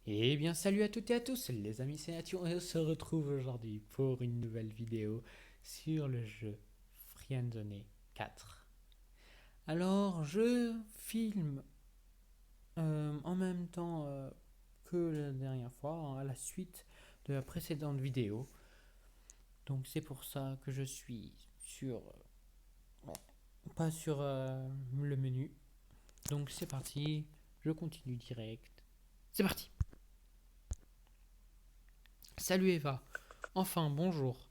Eh bien, salut à toutes et à tous, les amis, c'est Nathan et on se retrouve aujourd'hui pour une nouvelle vidéo sur le jeu Friendzone 4. Alors, je filme en même temps que la dernière fois, hein, à la suite de la précédente vidéo. Donc, c'est pour ça que je suis pas sur le menu. Donc, c'est parti, je continue direct. C'est parti. Salut Eva. Enfin, bonjour.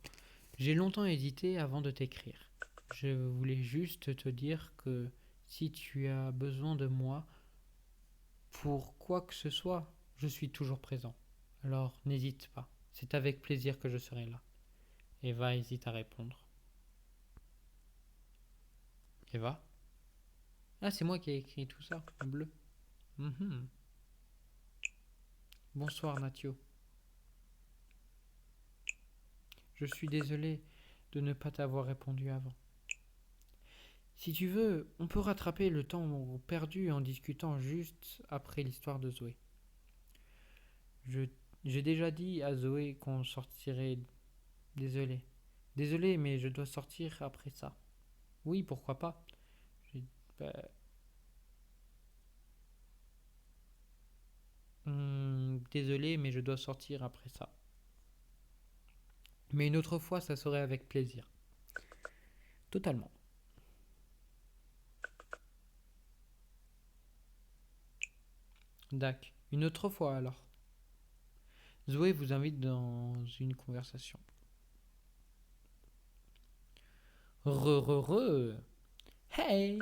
J'ai longtemps hésité avant de t'écrire. Je voulais juste te dire que si tu as besoin de moi pour quoi que ce soit, je suis toujours présent. Alors n'hésite pas. C'est avec plaisir que je serai là. Eva hésite à répondre. Eva? Ah, c'est moi qui ai écrit tout ça en bleu. Mhm. Bonsoir Natio. Je suis désolé de ne pas t'avoir répondu avant. Si tu veux, on peut rattraper le temps perdu en discutant juste après l'histoire de Zoé. Je J'ai déjà dit à Zoé qu'on sortirait. Désolé. Désolé, mais je dois sortir après ça. Oui, pourquoi pas. J'ai- bah, désolé, mais je dois sortir après ça. Mais une autre fois, ça serait avec plaisir. Totalement. Dac. Une autre fois alors. Zoé vous invite dans une conversation. Re re re. Hey.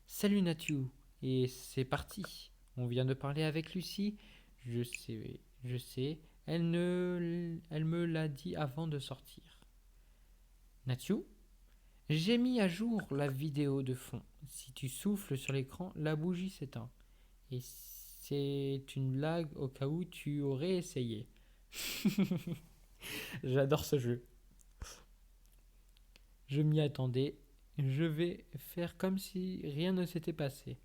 Salut Nathiou. Et c'est parti. On vient de parler avec Lucie. Je sais. Elle me l'a dit avant de sortir. Nathiou, j'ai mis à jour la vidéo de fond. Si tu souffles sur l'écran, la bougie s'éteint. Et c'est une blague au cas où tu aurais essayé. J'adore ce jeu. Je m'y attendais. Je vais faire comme si rien ne s'était passé.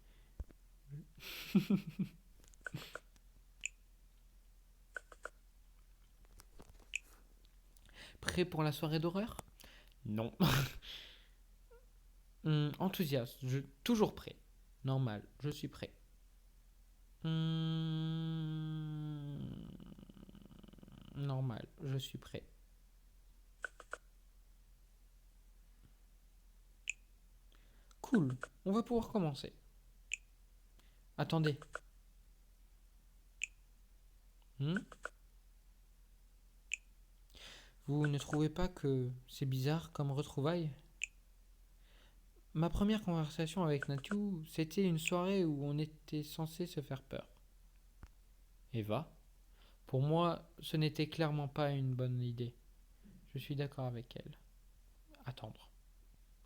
Prêt pour la soirée d'horreur? Non. Enthousiaste, toujours prêt. Normal, je suis prêt. Normal, je suis prêt. Cool, on va pouvoir commencer. Attendez. Hmm. Vous ne trouvez pas que c'est bizarre comme retrouvaille? Ma première conversation avec Nathu, c'était une soirée où on était censé se faire peur. Eva? Pour moi, ce n'était clairement pas une bonne idée. Je suis d'accord avec elle. Attendre.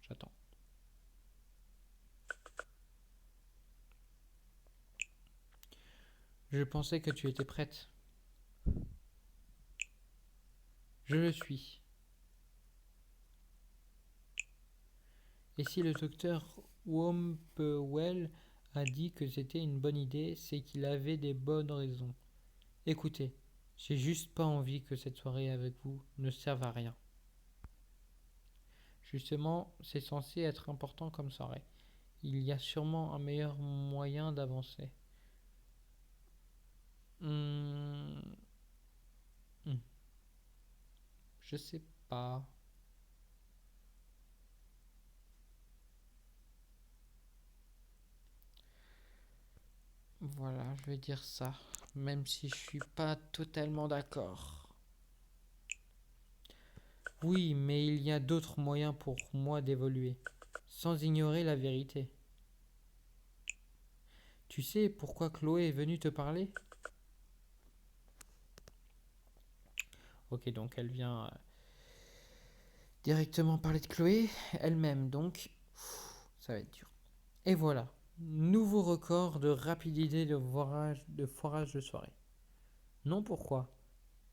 J'attends. Je pensais que tu étais prête. Je le suis. Et si le docteur Wompewell a dit que c'était une bonne idée, c'est qu'il avait des bonnes raisons. Écoutez, j'ai juste pas envie que cette soirée avec vous ne serve à rien. Justement, c'est censé être important comme soirée. Il y a sûrement un meilleur moyen d'avancer. Hmm, hmm, je sais pas. Voilà, je vais dire ça, même si je suis pas totalement d'accord. Oui, mais il y a d'autres moyens pour moi d'évoluer, sans ignorer la vérité. Tu sais pourquoi Chloé est venue te parler? Ok, donc elle vient directement parler de Chloé, elle-même donc. Ça va être dur. Et voilà, nouveau record de rapidité de foirage de soirée. Non, pourquoi?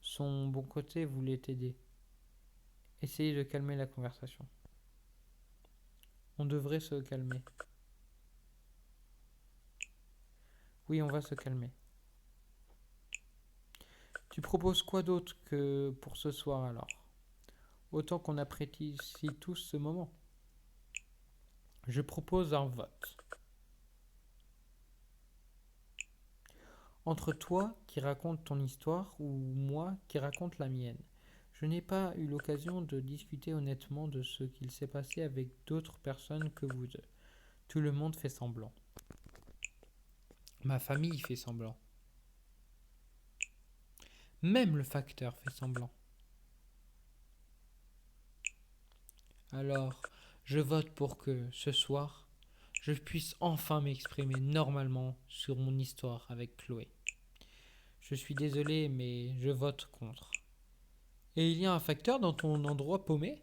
Son bon côté voulait t'aider. Essayez de calmer la conversation. On devrait se calmer. Oui, on va se calmer. Tu proposes quoi d'autre que pour ce soir alors? Autant qu'on apprécie tous ce moment. Je propose un vote. Entre toi qui raconte ton histoire ou moi qui raconte la mienne. Je n'ai pas eu l'occasion de discuter honnêtement de ce qu'il s'est passé avec d'autres personnes que vous deux. Tout le monde fait semblant. Ma famille fait semblant. Même le facteur fait semblant. Alors, je vote pour que, ce soir, je puisse enfin m'exprimer normalement sur mon histoire avec Chloé. Je suis désolé, mais je vote contre. Et il y a un facteur dans ton endroit paumé?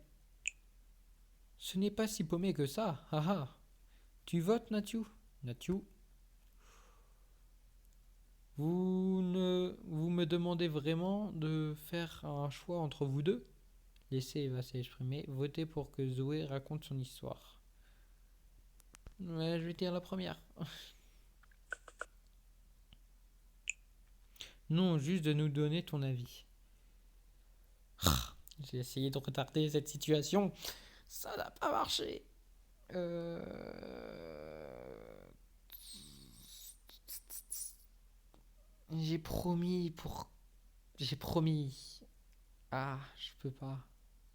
Ce n'est pas si paumé que ça, haha. Tu votes, Nathiou? Nathiou? Vous me demandez vraiment de faire un choix entre vous deux? Laissez Eva s'exprimer. Votez pour que Zoé raconte son histoire. Ouais, je vais dire la première. Non, juste de nous donner ton avis. J'ai essayé de retarder cette situation. Ça n'a pas marché. Euh... J'ai promis pour... J'ai promis. Ah, je peux pas.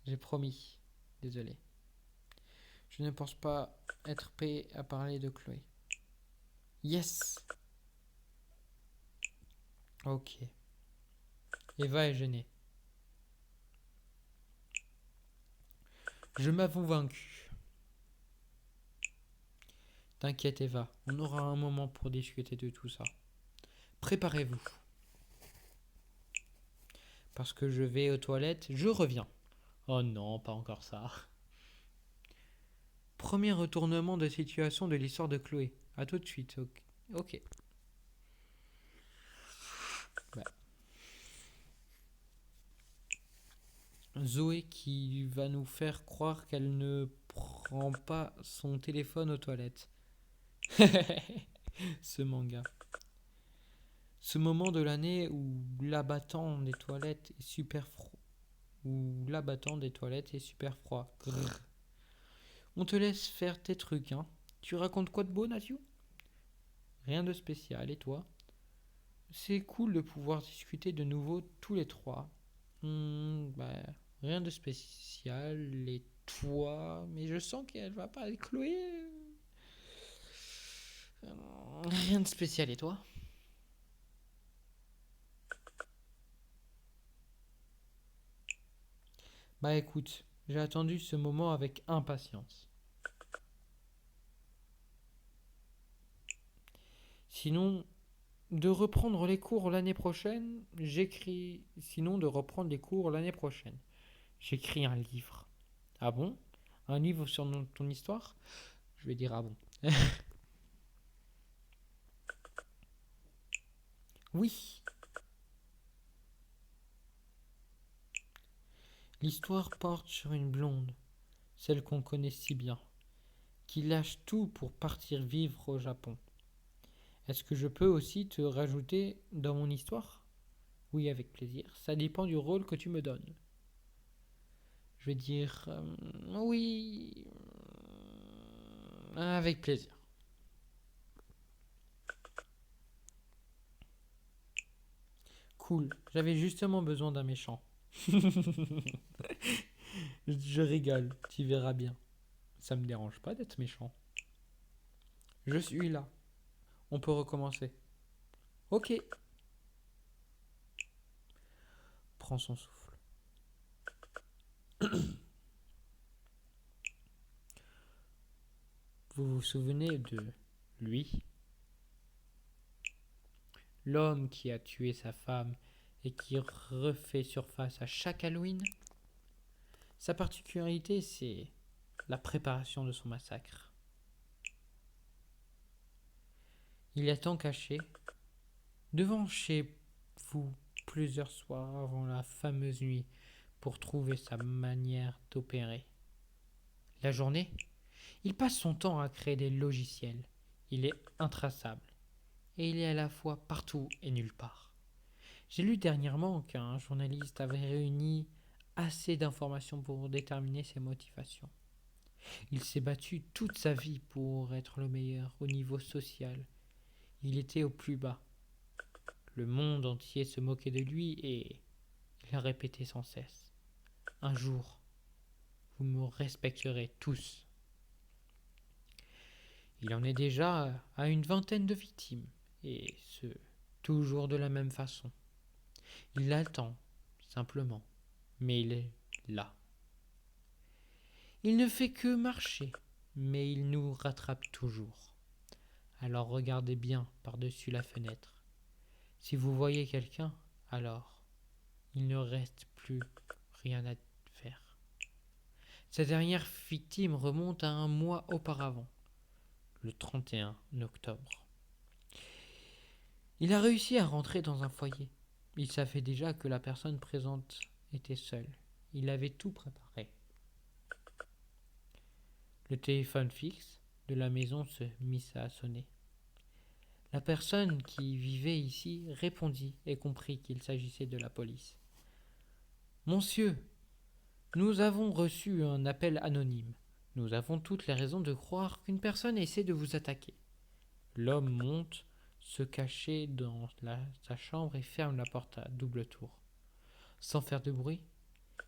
J'ai promis. Désolé. Je ne pense pas être prêt à parler de Chloé. Yes. Ok. Eva est gênée. Je m'avoue vaincu. T'inquiète Eva, on aura un moment pour discuter de tout ça. Préparez-vous. Parce que je vais aux toilettes, je reviens. Oh non, pas encore ça. Premier retournement de situation de l'histoire de Chloé. À tout de suite. Ok. Bah. Zoé qui va nous faire croire qu'elle ne prend pas son téléphone aux toilettes. Ce manga. Ce moment de l'année où l'abattant des toilettes est super froid. Où l'abattant des toilettes est super froid. Grrr. On te laisse faire tes trucs, hein. Tu racontes quoi de beau, Nathiou? Rien de spécial, et toi? C'est cool de pouvoir discuter de nouveau tous les trois. Bah, rien de spécial, et toi? Mais je sens qu'elle va pas avec Chloé. Rien de spécial, et toi? Bah écoute, j'ai attendu ce moment avec impatience. Sinon, de reprendre les cours l'année prochaine, j'écris. Sinon, de reprendre les cours l'année prochaine. J'écris un livre. Ah bon? Un livre sur ton histoire? Je vais dire ah bon. Oui. L'histoire porte sur une blonde, celle qu'on connaît si bien, qui lâche tout pour partir vivre au Japon. Est-ce que je peux aussi te rajouter dans mon histoire? Oui, avec plaisir. Ça dépend du rôle que tu me donnes. Je vais dire oui, avec plaisir. Cool, j'avais justement besoin d'un méchant. Je rigole, tu verras bien. Ça me dérange pas d'être méchant. Je suis là. On peut recommencer. Ok. Prends son souffle. Vous vous souvenez de lui? L'homme qui a tué sa femme et qui refait surface à chaque Halloween? Sa particularité, c'est la préparation de son massacre. Il est tant caché, devant chez vous plusieurs soirs avant la fameuse nuit pour trouver sa manière d'opérer. La journée, il passe son temps à créer des logiciels. Il est intraçable. Et il est à la fois partout et nulle part. J'ai lu dernièrement qu'un journaliste avait réuni assez d'informations pour déterminer ses motivations. Il s'est battu toute sa vie pour être le meilleur au niveau social. Il était au plus bas. Le monde entier se moquait de lui et il a répété sans cesse. Un jour, vous me respecterez tous. Il en est déjà à une vingtaine de victimes, et ce, toujours de la même façon. Il l'attend, simplement, mais il est là. Il ne fait que marcher, mais il nous rattrape toujours. Alors regardez bien par-dessus la fenêtre. Si vous voyez quelqu'un, alors il ne reste plus rien à faire. Sa dernière victime remonte à un mois auparavant, le 31 octobre. Il a réussi à rentrer dans un foyer. Il savait déjà que la personne présente était seule. Il avait tout préparé. Le téléphone fixe de la maison se mit à sonner. La personne qui vivait ici répondit et comprit qu'il s'agissait de la police. Monsieur, nous avons reçu un appel anonyme. Nous avons toutes les raisons de croire qu'une personne essaie de vous attaquer. L'homme monte, se cachait dans sa chambre et ferme la porte à double tour. Sans faire de bruit,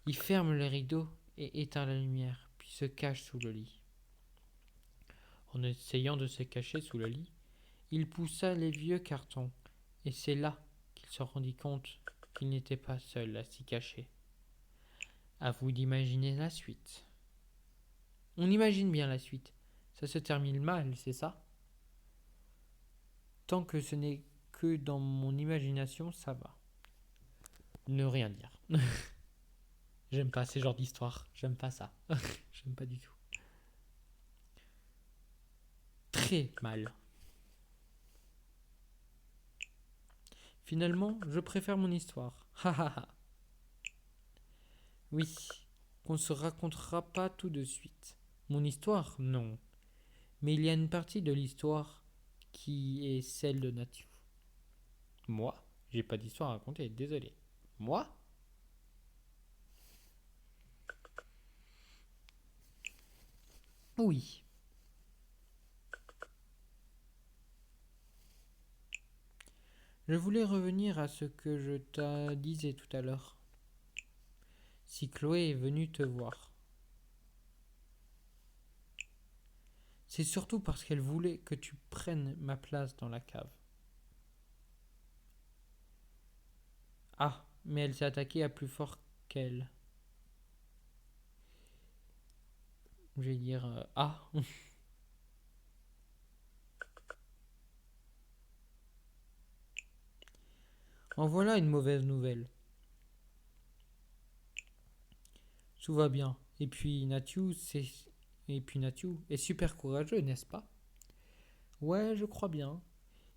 il ferme les rideaux et éteint la lumière, puis se cache sous le lit. En essayant de se cacher sous le lit, il poussa les vieux cartons, et c'est là qu'il se rendit compte qu'il n'était pas seul à s'y cacher. À vous d'imaginer la suite. On imagine bien la suite. Ça se termine mal, c'est ça? Tant que ce n'est que dans mon imagination, ça va. Ne rien dire. J'aime pas ces genres d'histoires. J'aime pas ça. J'aime pas du tout. Très mal. Finalement, je préfère mon histoire. Ha ha ha. Oui, qu'on se racontera pas tout de suite. Mon histoire, non. Mais il y a une partie de l'histoire qui est celle de Nathu. Moi, j'ai pas d'histoire à raconter, désolé. Moi? Oui. Je voulais revenir à ce que je te disais tout à l'heure. Si Chloé est venue te voir, c'est surtout parce qu'elle voulait que tu prennes ma place dans la cave. Ah, mais elle s'est attaquée à plus fort qu'elle. Je vais dire ah. En voilà une mauvaise nouvelle. Tout va bien. Et puis Nathu est super courageux, n'est-ce pas? Ouais, je crois bien.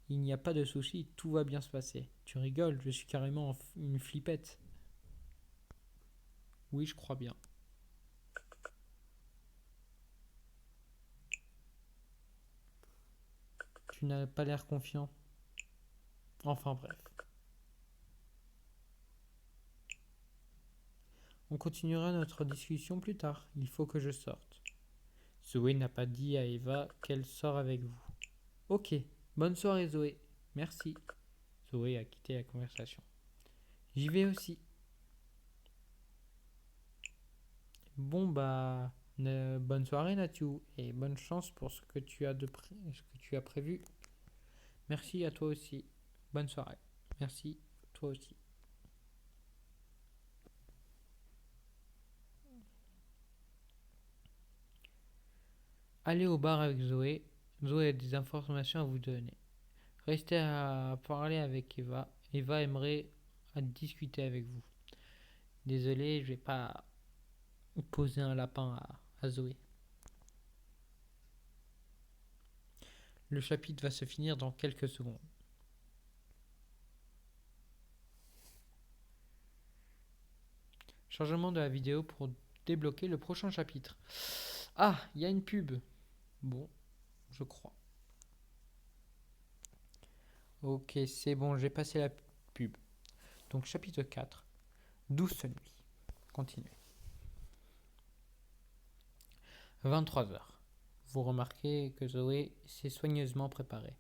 Il n'y a pas de souci, tout va bien se passer. Tu rigoles, je suis carrément une flippette. Oui, je crois bien. Tu n'as pas l'air confiant. Enfin bref. On continuera notre discussion plus tard. Il faut que je sorte. Zoé n'a pas dit à Eva qu'elle sort avec vous. Ok, bonne soirée Zoé. Merci. Zoé a quitté la conversation. J'y vais aussi. Bon bah, bonne soirée Nathu et bonne chance pour ce que ce que tu as prévu. Merci à toi aussi. Bonne soirée. Merci, toi aussi. Allez au bar avec Zoé. Zoé a des informations à vous donner. Restez à parler avec Eva. Eva aimerait à discuter avec vous. Désolé, je vais pas poser un lapin à Zoé. Le chapitre va se finir dans quelques secondes. Chargement de la vidéo pour débloquer le prochain chapitre. Ah, il y a une pub. Bon, je crois. Ok, c'est bon, j'ai passé la pub. Donc chapitre 4, Douce nuit. Continuez. 23h. Vous remarquez que Zoé s'est soigneusement préparée.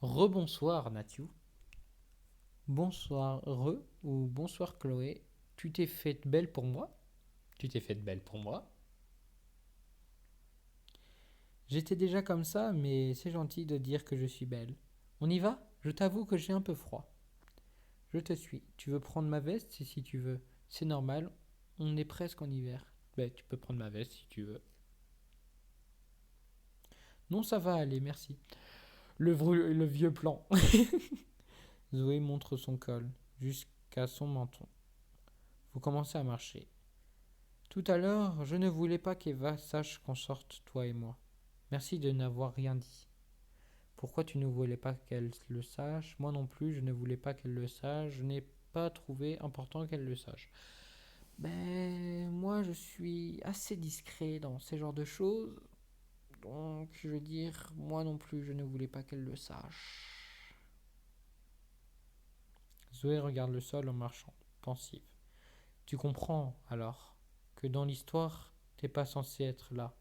Rebonsoir Nathiou. Bonsoir ou bonsoir Chloé. Tu t'es faite belle pour moi? Tu t'es faite belle pour moi? J'étais déjà comme ça, mais c'est gentil de dire que je suis belle. On y va? Je t'avoue que j'ai un peu froid. Je te suis. Tu veux prendre ma veste si tu veux. C'est normal, on est presque en hiver. Ben, tu peux prendre ma veste si tu veux. Non, ça va aller, merci. Le vieux plan. Zoé montre son col jusqu'à son menton. Vous commencez à marcher. Tout à l'heure, je ne voulais pas qu'Eva sache qu'on sorte, toi et moi. Merci de n'avoir rien dit. Pourquoi tu ne voulais pas qu'elle le sache? Moi non plus, je ne voulais pas qu'elle le sache. Je n'ai pas trouvé important qu'elle le sache. Ben, moi, je suis assez discret dans ces genres de choses. Donc, je veux dire, moi non plus, je ne voulais pas qu'elle le sache. Zoé regarde le sol en marchant, pensive. Tu comprends, alors, que dans l'histoire, t'es pas censé être là,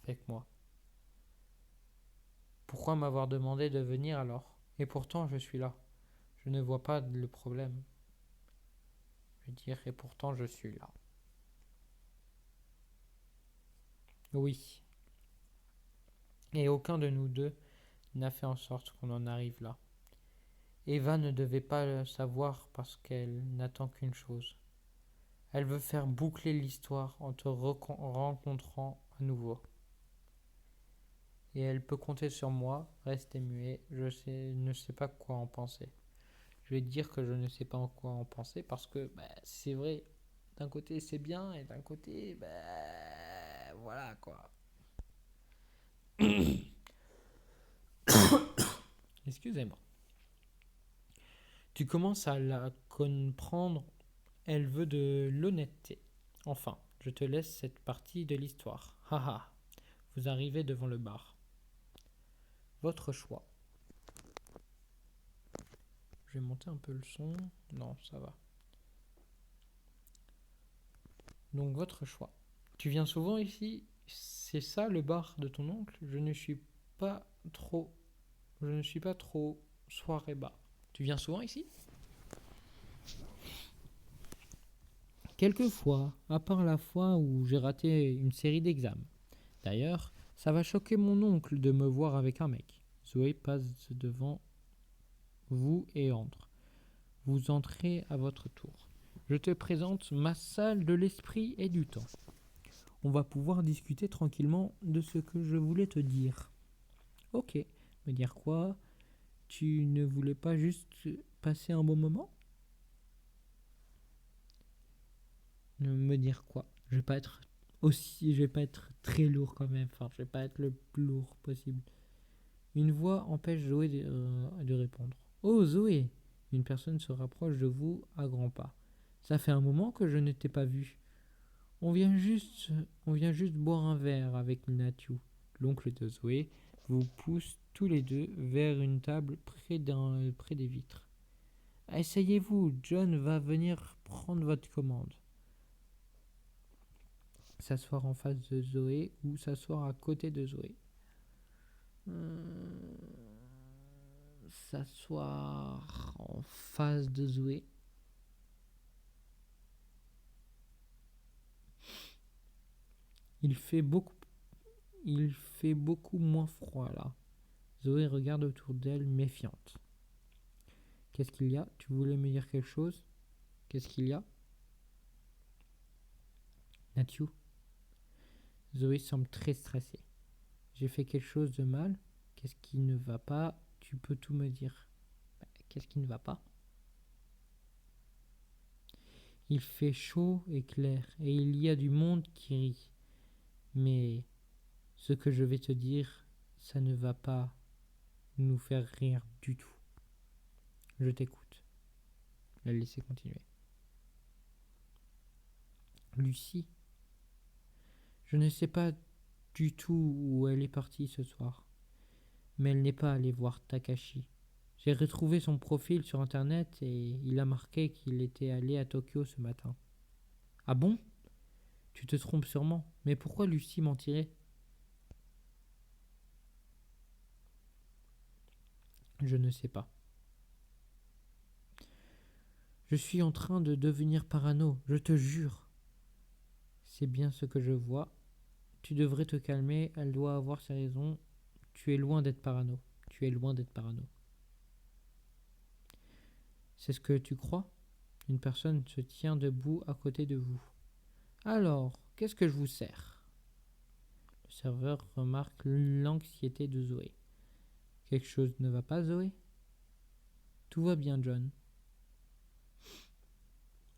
avec moi. Pourquoi m'avoir demandé de venir alors? Et pourtant, je suis là. Je ne vois pas le problème. Je veux dire, et pourtant, je suis là. Oui. Et aucun de nous deux n'a fait en sorte qu'on en arrive là. Eva ne devait pas le savoir parce qu'elle n'attend qu'une chose. Elle veut faire boucler l'histoire en te rencontrant à nouveau. Et elle peut compter sur moi, rester muet, ne sais pas quoi en penser. Je vais dire que je ne sais pas quoi en penser parce que c'est vrai, d'un côté c'est bien et d'un côté, voilà quoi. Excusez-moi. Tu commences à la comprendre, elle veut de l'honnêteté. Enfin, je te laisse cette partie de l'histoire. Haha, vous arrivez devant le bar. Votre choix. Je vais monter un peu le son. Non, ça va. Donc votre choix. Tu viens souvent ici? C'est ça le bar de ton oncle? Pas trop. Je ne suis pas trop soirée bar. Tu viens souvent ici? Quelquefois, à part la fois où j'ai raté une série d'examens. D'ailleurs, ça va choquer mon oncle de me voir avec un mec. Zoé passe devant vous et entre. Vous entrez à votre tour. Je te présente ma salle de l'esprit et du temps. On va pouvoir discuter tranquillement de ce que je voulais te dire. Ok, me dire quoi? Tu ne voulais pas juste passer un bon moment? Me dire quoi? Je vais pas être très lourd quand même. Enfin, je vais pas être le plus lourd possible. Une voix empêche Zoé de répondre. Oh Zoé! Une personne se rapproche de vous à grands pas. Ça fait un moment que je ne t'ai pas vu. On vient juste, on vient juste boire un verre avec Nathiou. L'oncle de Zoé vous pousse tous les deux vers une table près des vitres. Asseyez-vous, John va venir prendre votre commande. S'asseoir en face de Zoé ou s'asseoir à côté de Zoé. S'asseoir en face de Zoé. Il fait beaucoup moins froid là. Zoé regarde autour d'elle méfiante. Qu'est-ce qu'il y a? Tu voulais me dire quelque chose? Qu'est-ce qu'il y a? Nathiou. Zoé semble très stressée. J'ai fait quelque chose de mal? Qu'est-ce qui ne va pas? Tu peux tout me dire. Qu'est-ce qui ne va pas? Il fait chaud et clair, et il y a du monde qui rit. Mais ce que je vais te dire, ça ne va pas nous faire rire du tout. Je t'écoute. La laisser continuer. Lucie, je ne sais pas du tout où elle est partie ce soir, mais elle n'est pas allée voir Takashi. J'ai retrouvé son profil sur internet et il a marqué qu'il était allé à Tokyo ce matin. Ah bon? Tu te trompes sûrement. Mais pourquoi Lucie mentirait? Je ne sais pas. Je suis en train de devenir parano, je te jure. C'est bien ce que je vois. Tu devrais te calmer, elle doit avoir ses raisons. Tu es loin d'être parano. Tu es loin d'être parano. C'est ce que tu crois? Une personne se tient debout à côté de vous. Alors, qu'est-ce que je vous sers? Le serveur remarque l'anxiété de Zoé. Quelque chose ne va pas, Zoé? Tout va bien, John.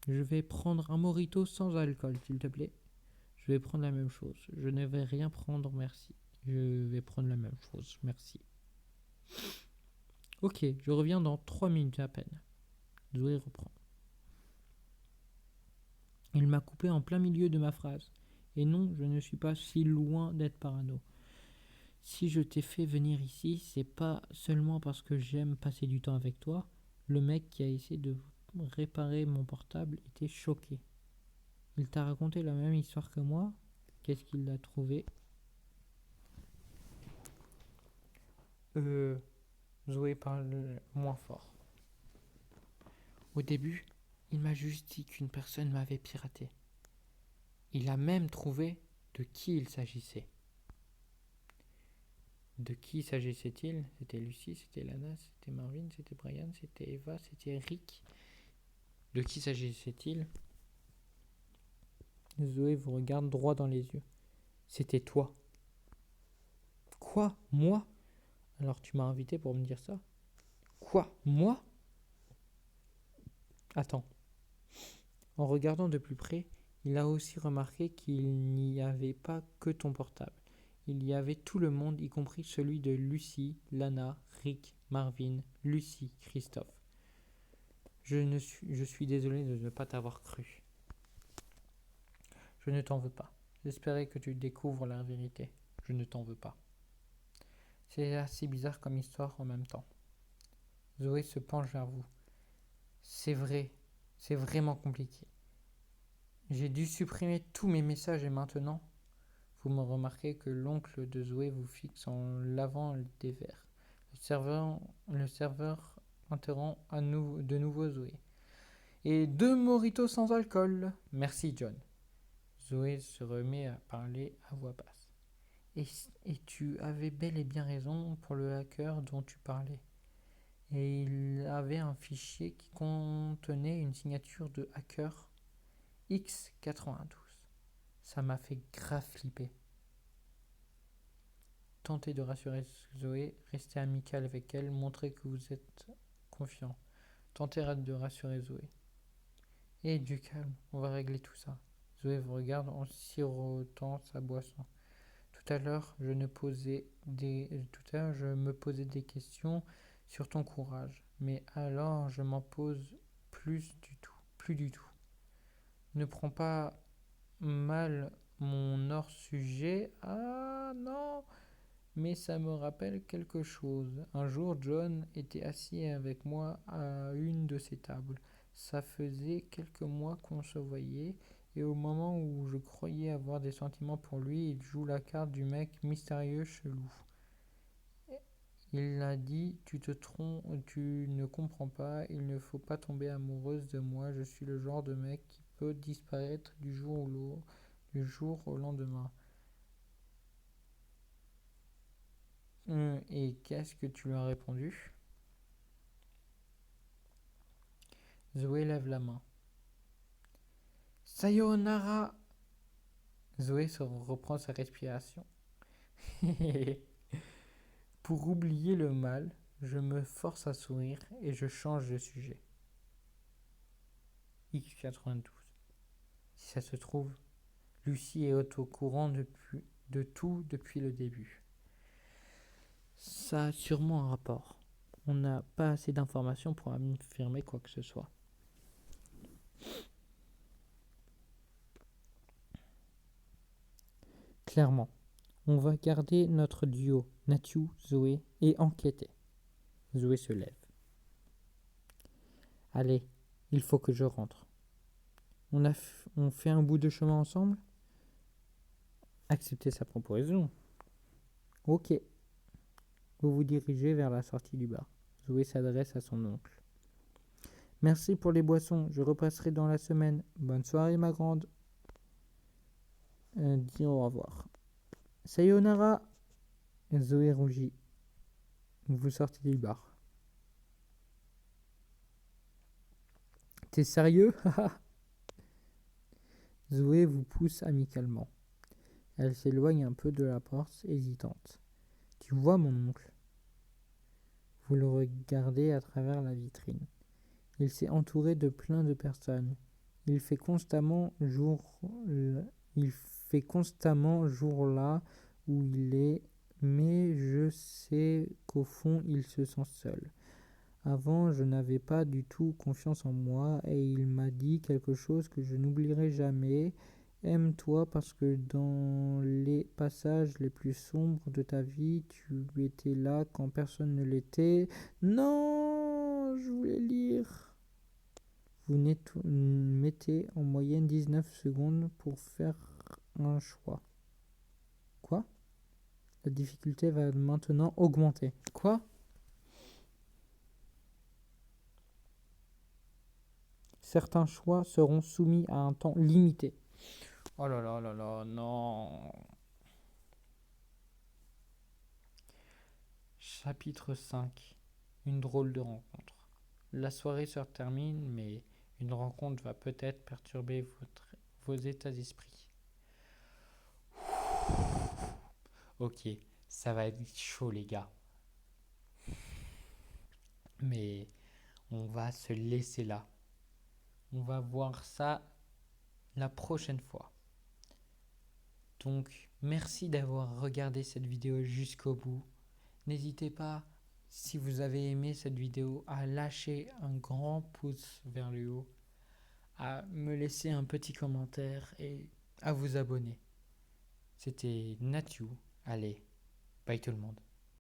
Je vais prendre un mojito sans alcool, s'il te plaît. Je vais prendre la même chose. Je ne vais rien prendre, merci. Je vais prendre la même chose, merci. Ok, je reviens dans 3 minutes à peine. Zoé reprend. Il m'a coupé en plein milieu de ma phrase. Et non, je ne suis pas si loin d'être parano. Si je t'ai fait venir ici, c'est pas seulement parce que j'aime passer du temps avec toi. Le mec qui a essayé de réparer mon portable était choqué. Il t'a raconté la même histoire que moi? Qu'est-ce qu'il a trouvé? Zoé parle moins fort. Au début, il m'a juste dit qu'une personne m'avait piraté. Il a même trouvé de qui il s'agissait. De qui s'agissait-il? C'était Lucie, c'était Lana, c'était Marvin, c'était Brian, c'était Eva, c'était Rick. De qui s'agissait-il? Zoé vous regarde droit dans les yeux. C'était toi. Quoi? Moi? Alors tu m'as invité pour me dire ça? Quoi? Moi? Attends. En regardant de plus près, il a aussi remarqué qu'il n'y avait pas que ton portable. Il y avait tout le monde, y compris celui de Lucie, Lana, Rick, Marvin, Lucie, Christophe. Je suis désolé de ne pas t'avoir cru. Je ne t'en veux pas. J'espérais que tu découvres la vérité. Je ne t'en veux pas. C'est assez bizarre comme histoire en même temps. Zoé se penche vers vous. C'est vrai, c'est vraiment compliqué. J'ai dû supprimer tous mes messages et maintenant, vous me remarquez que l'oncle de Zoé vous fixe en lavant des verres. Le serveur interrompt de nouveau Zoé. Et 2 mojitos sans alcool. Merci, John. Zoé se remet à parler à voix basse. Et tu avais bel et bien raison pour le hacker dont tu parlais. Et il avait un fichier qui contenait une signature de hacker X92. Ça m'a fait grave flipper. Tentez de rassurer Zoé, restez amical avec elle, montrez que vous êtes confiant. Tentez de rassurer Zoé. Et du calme, on va régler tout ça. Zoé vous regarde en sirotant sa boisson. Tout à l'heure, je me posais des questions sur ton courage, mais alors je m'en pose plus du tout. Ne prends pas mal mon hors-sujet. Ah non, mais ça me rappelle quelque chose. Un jour, John était assis avec moi à une de ces tables. Ça faisait quelques mois qu'on se voyait, et au moment où je croyais avoir des sentiments pour lui, il joue la carte du mec mystérieux chelou. Il a dit, tu te trompes, tu ne comprends pas, il ne faut pas tomber amoureuse de moi, je suis le genre de mec qui peut disparaître du jour au lendemain. Et qu'est-ce que tu lui as répondu? Zoé lève la main. Sayonara! Zoé reprend sa respiration. Pour oublier le mal, je me force à sourire et je change de sujet. X92. Si ça se trouve, Lucie est au courant de tout depuis le début. Ça a sûrement un rapport. On n'a pas assez d'informations pour affirmer quoi que ce soit. Clairement, on va garder notre duo, Nathu, Zoé, et enquêter. Zoé se lève. Allez, il faut que je rentre. On fait un bout de chemin ensemble? Acceptez sa proposition. Ok. Vous vous dirigez vers la sortie du bar. Zoé s'adresse à son oncle. Merci pour les boissons, je repasserai dans la semaine. Bonne soirée, ma grande. Dis au revoir. Sayonara. Zoé rougit. Vous sortez du bar. T'es sérieux? Zoé vous pousse amicalement. Elle s'éloigne un peu de la porte, hésitante. Tu vois, mon oncle? Vous le regardez à travers la vitrine. Il s'est entouré de plein de personnes. Il fait constamment jour là où il est, mais je sais qu'au fond il se sent seul. Avant, je n'avais pas du tout confiance en moi et il m'a dit quelque chose que je n'oublierai jamais. Aime-toi parce que dans les passages les plus sombres de ta vie, tu étais là quand personne ne l'était. Non, je voulais lire. Vous mettez en moyenne 19 secondes pour faire un choix. Quoi? La difficulté va maintenant augmenter. Quoi? Certains choix seront soumis à un temps limité. Oh là là là là, non. Chapitre 5. Une drôle de rencontre. La soirée se termine, mais une rencontre va peut-être perturber vos états d'esprit. Ok, ça va être chaud les gars. Mais on va se laisser là. On va voir ça la prochaine fois. Donc, merci d'avoir regardé cette vidéo jusqu'au bout. N'hésitez pas, si vous avez aimé cette vidéo, à lâcher un grand pouce vers le haut, à me laisser un petit commentaire et à vous abonner. C'était Nathiou. Allez, bye tout le monde.